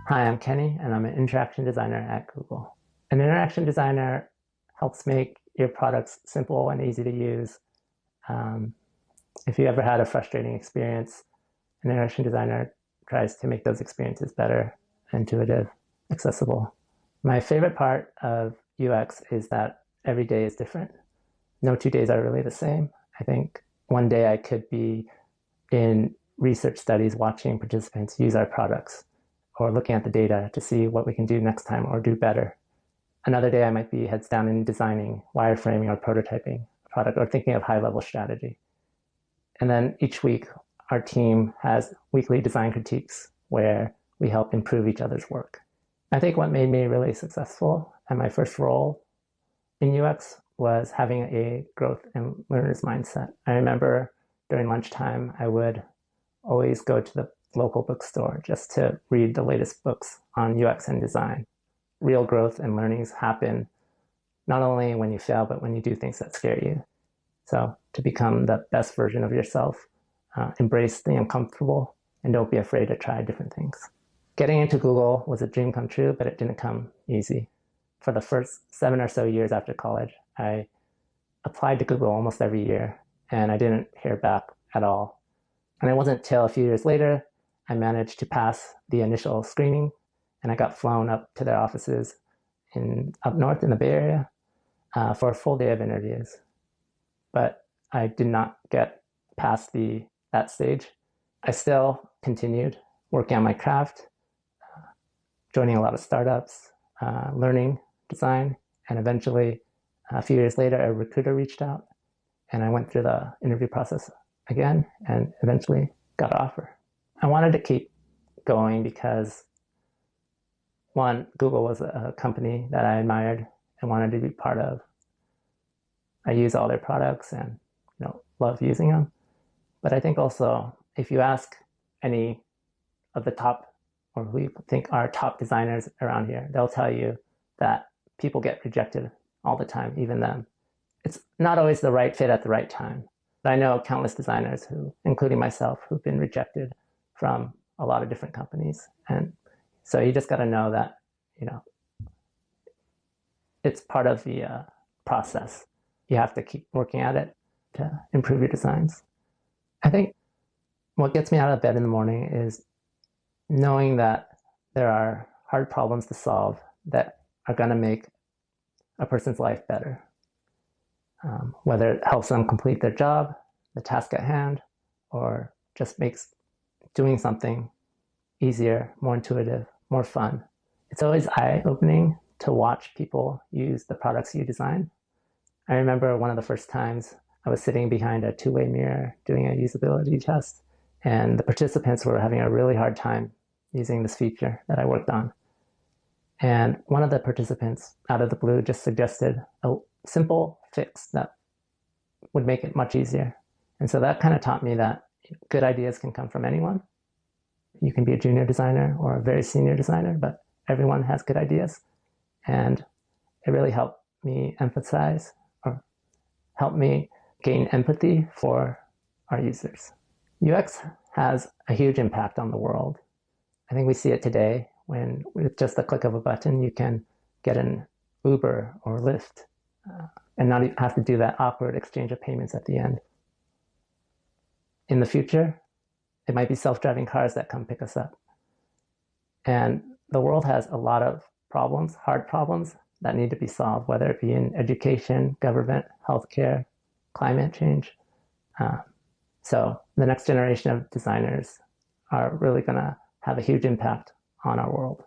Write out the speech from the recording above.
Hi, I'm Kenny, and I'm an interaction designer at Google. An interaction designer helps make your products simple and easy to use. Um, if you ever had a frustrating experience, an interaction designer tries to make those experiences better, intuitive, accessible. My favorite part of UX is that every day is different. No 2 days are really the same. I think one day I could be in research studies watching participants use our products or looking at the data to see what we can do next time or do better. Another day I might be heads down in designing, wireframing, or prototyping a product or thinking of high-level strategy. And then each week, our team has weekly design critiques where we help improve each other's work. I think what made me really successful at my first role in UX was having a growth and learner's mindset. I remember during lunchtime, I would always go to the local bookstore just to read the latest books on UX and design. Real growth and learnings happen not only when you fail, but when you do things that scare you. So to become the best version of yourself, embrace the uncomfortable and don't be afraid to try different things. Getting into Google was a dream come true, but it didn't come easy. For the first 7 or so years after college, I applied to Google almost every year, and I didn't hear back at all. And it wasn't until a few years later I managed to pass the initial screening, and I got flown up to their offices up north in the Bay Area for a full day of interviews. But I did not get past that stage. I still continued working on my craft, joining a lot of startups, learning design, and eventually, a few years later, a recruiter reached out, and I went through the interview process again, and eventually got an offer. I wanted to keep going because, one, Google was a company that I admired and wanted to be part of. I use all their products and love using them. But I think also, if you ask any of the top, or who you think are top designers around here, they'll tell you that people get rejected all the time, even them. It's not always the right fit at the right time. But I know countless designers who, including myself, who've been rejected from a lot of different companies. And so you just got to know that, it's part of the process. You have to keep working at it to improve your designs. I think what gets me out of bed in the morning is knowing that there are hard problems to solve that are going to make a person's life better. Whether it helps them complete their job, the task at hand, or just makes doing something easier, more intuitive, more fun. It's always eye-opening to watch people use the products you design. I remember one of the first times I was sitting behind a two-way mirror doing a usability test, and the participants were having a really hard time using this feature that I worked on. And one of the participants, out of the blue, just suggested a simple fix that would make it much easier. And so that kind of taught me that good ideas can come from anyone. You can be a junior designer or a very senior designer, but everyone has good ideas. And it really helped me emphasize or help me gain empathy for our users. UX has a huge impact on the world. I think we see it today when with just a click of a button, you can get an Uber or Lyft and not have to do that awkward exchange of payments at the end. In the future, it might be self-driving cars that come pick us up. And the world has a lot of problems, hard problems, that need to be solved, whether it be in education, government, healthcare, climate change. So the next generation of designers are really going to have a huge impact on our world.